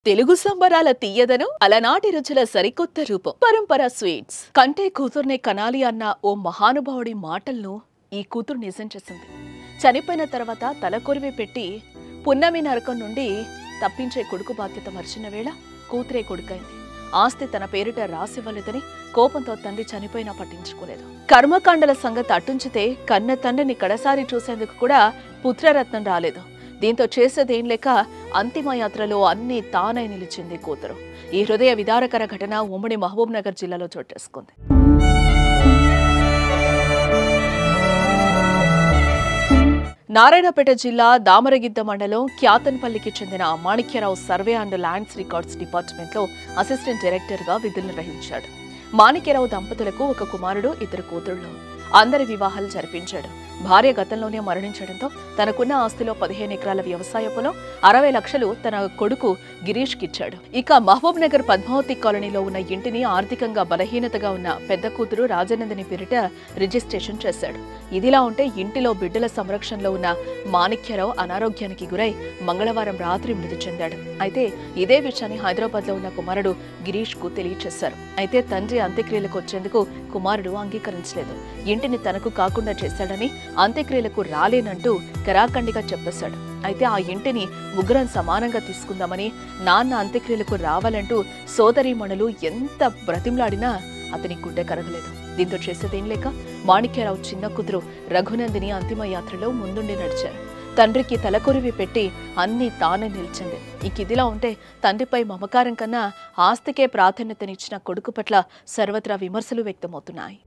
తెలుగు సంబరాల తీయదను అలనాటి రుచుల సరికొత్త రూపం పరంపర స్వీట్స్ కంటే కూతుర్నే కనాలి అన్న ఓ మహానుభావుడి మాటలను ఈ కూతురు నిజం చేసింది. చనిపోయిన తర్వాత తలకొరివి పెట్టి పున్నమి నరకం నుండి తప్పించే కొడుకు బాధ్యత మర్చిన వేళ కూతురే కొడుకైంది. ఆస్తి తన పేరిట రాసివ్వలేదని కోపంతో తండ్రి చనిపోయినా పట్టించుకోలేదు. కర్మకాండల సంగతి అట్టుంచితే కన్న తండ్రిని కడసారి చూసేందుకు కూడా పుత్రరత్నం రాలేదు. దీంతో చేసేదేం లేక అంతిమయాత్రలో అన్నీ తానై నిలిచింది కూతురు. ఈ హృదయ విదారకర ఘటన ఉమ్మడి మహబూబ్ నగర్ జిల్లాలో చోటేసుకుంది. నారాయణపేట జిల్లా దామరగిద్ద మండలం క్యాతన్పల్లికి చెందిన Manikya Rao survey and lands records డిపార్ట్మెంట్లో అసిస్టెంట్ డైరెక్టర్గా విధులు నిర్వహించాడు. మాణిక్యరావు దంపతులకు ఒక కుమారుడు, ఇద్దరు కూతుళ్లు. అందరి వివాహాలు జరిపించాడు. భార్య గతంలోనే మరణించడంతో తనకున్న ఆస్తిలో 15 ఎకరాల వ్యవసాయ పొలం, 60 లక్షలు తన కొడుకు గిరీష్కి ఇచ్చాడు. ఇక మహబూబ్ నగర్ పద్మావతి కాలనీలో ఉన్న ఇంటిని ఆర్థికంగా బలహీనతగా ఉన్న పెద్ద కూతురు రాజనందిని పేరిట రిజిస్ట్రేషన్ చేశాడు. ఇదిలా ఉంటే ఇంటిలో బిడ్డల సంరక్షణలో ఉన్న మాణిక్యరావు అనారోగ్యానికి గురై మంగళవారం రాత్రి మృతి చెందాడు. అయితే ఇదే విషయాన్ని హైదరాబాద్ లో ఉన్న కుమారుడు గిరీష్ కు తెలియచేశారు. అయితే తండ్రి అంత్యక్రియలకు వచ్చేందుకు కుమారుడు అంగీకరించలేదు. ఇంటిని తనకు కాకుండా చేశాడని, అంత్యక్రియలకు రాలేనంటూ కరాఖండిగా చెప్పేశాడు. అయితే ఆ ఇంటిని ముగ్గురం సమానంగా తీసుకుందామని, నాన్న అంత్యక్రియలకు రావాలంటూ సోదరీమణులు ఎంత బ్రతిమలాడినా అతని గుడ్డె కరగలేదు. దీంతో చేసేదేం లేక మాణిక్యరావు చిన్న కూతురు రఘునందిని అంతిమయాత్రలో ముందుండి నడిచారు. తండ్రికి తలకొరివి పెట్టి అన్నీ తానే నిలిచింది. ఇదిలా ఉంటే తండ్రిపై మమకారం కన్నా ఆస్తికే ప్రాధాన్యతనిచ్చిన కొడుకు పట్ల సర్వత్రా విమర్శలు వ్యక్తమవుతున్నాయి.